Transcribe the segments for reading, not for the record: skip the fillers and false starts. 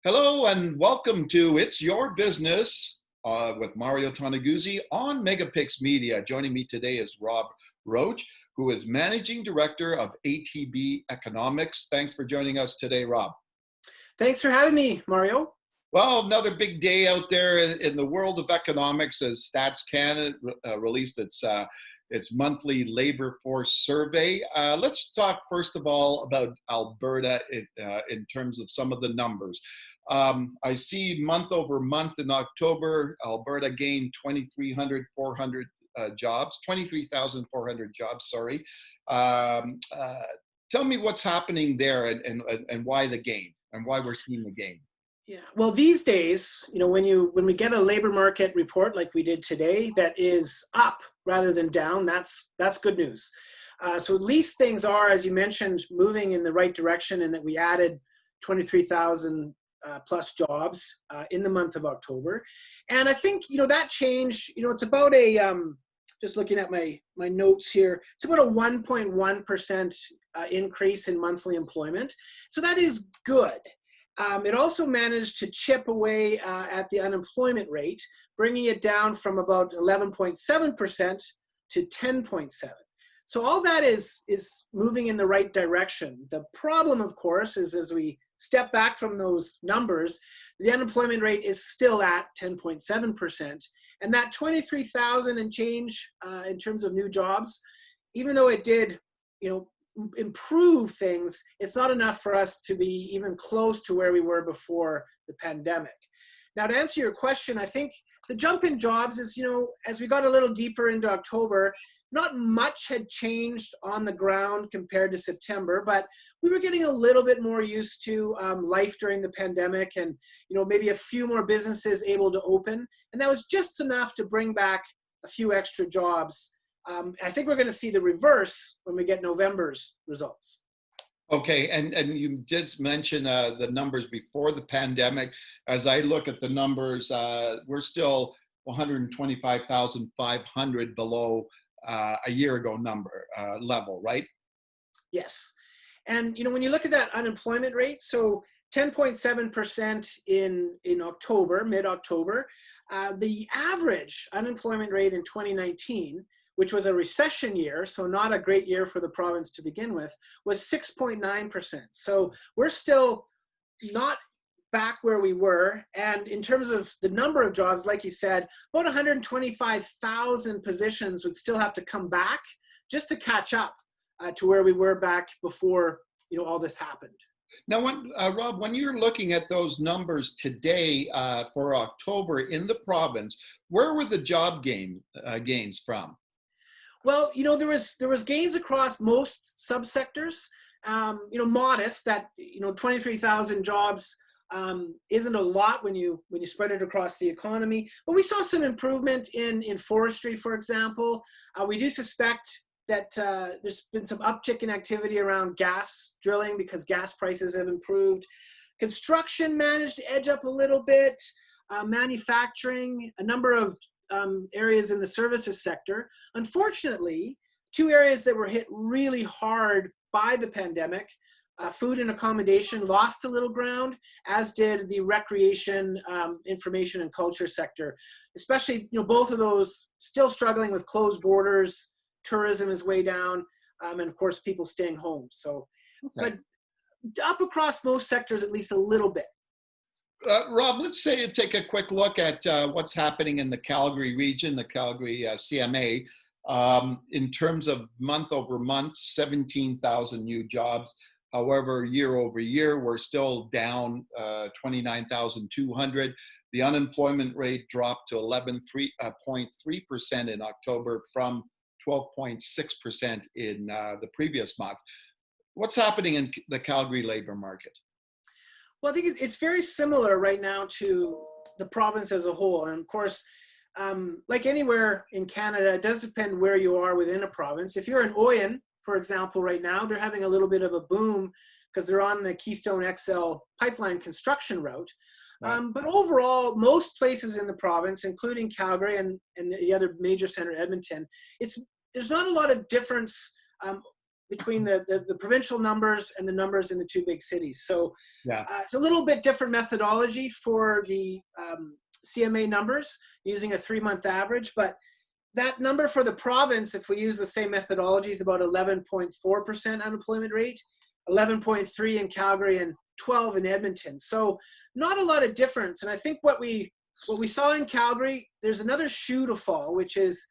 Hello and welcome to It's Your Business with Mario Toneguzzi on Megapix Media. Joining me today is Roach, who is Managing Director of ATB Economics. Thanks for joining us today, Rob. Thanks for having me, Mario. Well, another big day out there in the world of economics as StatsCan released its monthly labor force survey. Let's talk first of all about Alberta in terms of some of the numbers. I see month over month in October, Alberta gained 23,400 jobs, 23,400 jobs, sorry. Tell me what's happening there and why the gain and why we're seeing the gain. Yeah, well, these days, when we get a labor market report like we did today that is up rather than down, that's good news. So at least things are, as you mentioned, moving in the right direction, and that we added 23,000 plus jobs in the month of October. And I think, that change, it's about just looking at my notes here, it's about a 1.1% increase in monthly employment. So that is good. It also managed to chip away at the unemployment rate, bringing it down from about 11.7% to 10.7%. So all that is moving in the right direction. The problem, of course, is as we step back from those numbers, the unemployment rate is still at 10.7%. And that 23,000 and change in terms of new jobs, even though it did, improve things, it's not enough for us to be even close to where we were before the pandemic. Now, to answer your question, I think the jump in jobs is, as we got a little deeper into October, not much had changed on the ground compared to September, but we were getting a little bit more used to life during the pandemic, and maybe a few more businesses able to open, and that was just enough to bring back a few extra jobs. I think we're going to see the reverse when we get November's results. Okay, and you did mention the numbers before the pandemic. As I look at the numbers, we're still 125,500 below a year ago level, right? Yes. And when you look at that unemployment rate, so 10.7% in October, mid-October, the average unemployment rate in 2019, which was a recession year, so not a great year for the province to begin with, was 6.9%. So we're still not back where we were. And in terms of the number of jobs, like you said, about 125,000 positions would still have to come back just to catch up to where we were back before all this happened. Now, Rob, when you're looking at those numbers today for October in the province, where were the job gains from? Well, there was gains across most subsectors, modest. That 23,000 jobs isn't a lot when you spread it across the economy. But we saw some improvement in forestry, for example. We do suspect that there's been some uptick in activity around gas drilling because gas prices have improved. Construction managed to edge up a little bit. Manufacturing, a number of areas in the services sector. Unfortunately, two areas that were hit really hard by the pandemic, food and accommodation lost a little ground, as did the recreation, information and culture sector. Especially, both of those still struggling with closed borders, tourism is way down, and of course people staying home. So, okay. But up across most sectors at least a little bit. Rob, let's take a quick look at what's happening in the Calgary region, the Calgary CMA. In terms of month over month, 17,000 new jobs. However, year over year, we're still down 29,200. The unemployment rate dropped to 11.3% in October from 12.6% in the previous month. What's happening in the Calgary labor market? Well, I think it's very similar right now to the province as a whole. And of course, like anywhere in Canada, it does depend where you are within a province. If you're in Oyen, for example, right now, they're having a little bit of a boom because they're on the Keystone XL pipeline construction route. Right. But overall, most places in the province, including Calgary and the other major center, Edmonton, there's not a lot of difference between the provincial numbers and the numbers in the two big cities. So Yeah. it's a little bit different methodology for the CMA numbers using a 3-month average, but that number for the province, if we use the same methodology, is about 11.4% unemployment rate, 11.3 in Calgary and 12 in Edmonton. So not a lot of difference. And I think what we saw in Calgary, there's another shoe to fall, which is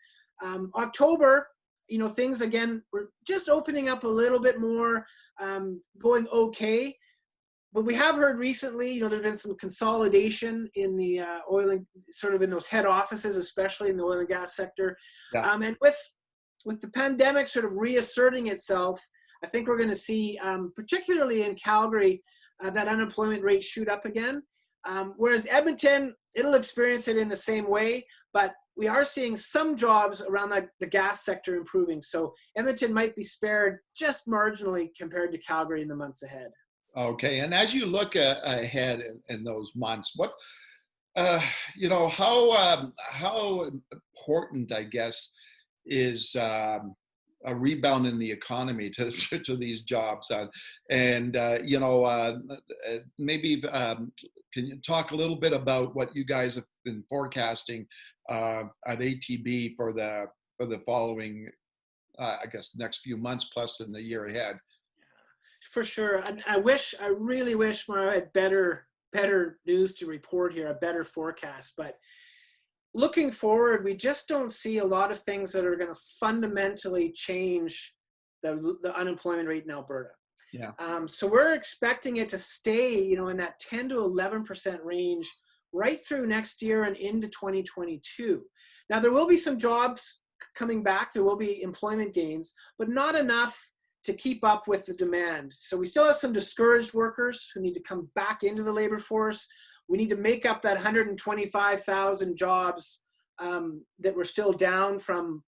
October. You know, things again were just opening up a little bit more, going okay. But we have heard recently, you know, there's been some consolidation in the oil and sort of in those head offices, especially in the oil and gas sector. Yeah. And with the pandemic sort of reasserting itself, I think we're going to see, particularly in Calgary, that unemployment rate shoot up again. Whereas Edmonton, it'll experience it in the same way, but we are seeing some jobs around the gas sector improving. So Edmonton might be spared just marginally compared to Calgary in the months ahead. Okay, and as you look ahead in those months, what you know, how important, I guess, is a rebound in the economy to these jobs, and you know, maybe can you talk a little bit about what you guys have been forecasting at ATB for the following, I guess, next few months plus in the year ahead? For sure. I really wish Mario had better news to report here, a better forecast. But looking forward, we just don't see a lot of things that are going to fundamentally change the unemployment rate in Alberta. Yeah. So we're expecting it to stay, you know, in that 10 to 11% range right through next year and into 2022. Now, there will be some jobs coming back. There will be employment gains, but not enough to keep up with the demand. So we still have some discouraged workers who need to come back into the labor force. We need to make up that 125,000 jobs that were still down from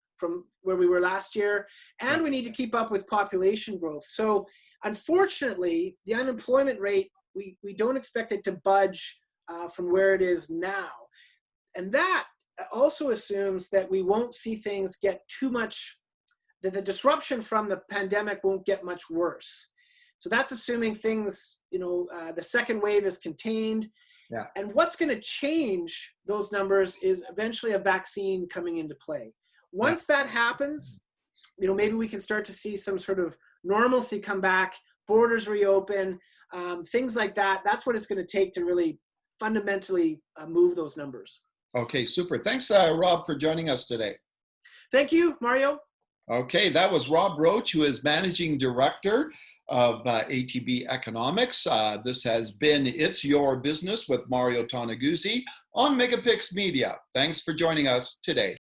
where we were last year. And we need to keep up with population growth. So unfortunately, the unemployment rate, we don't expect it to budge from where it is now. And that also assumes that we won't see things get too much, that the disruption from the pandemic won't get much worse. So that's assuming things, you know, the second wave is contained. Yeah. And what's going to change those numbers is eventually a vaccine coming into play. Once that happens, you know, maybe we can start to see some sort of normalcy come back, borders reopen, things like that. That's what it's going to take to really fundamentally move those numbers. Okay, super. Thanks, Rob, for joining us today. Thank you, Mario. Okay, that was Rob Roach, who is Managing Director of ATB Economics. This has been It's Your Business with Mario Toneguzzi on Megapix Media. Thanks for joining us today.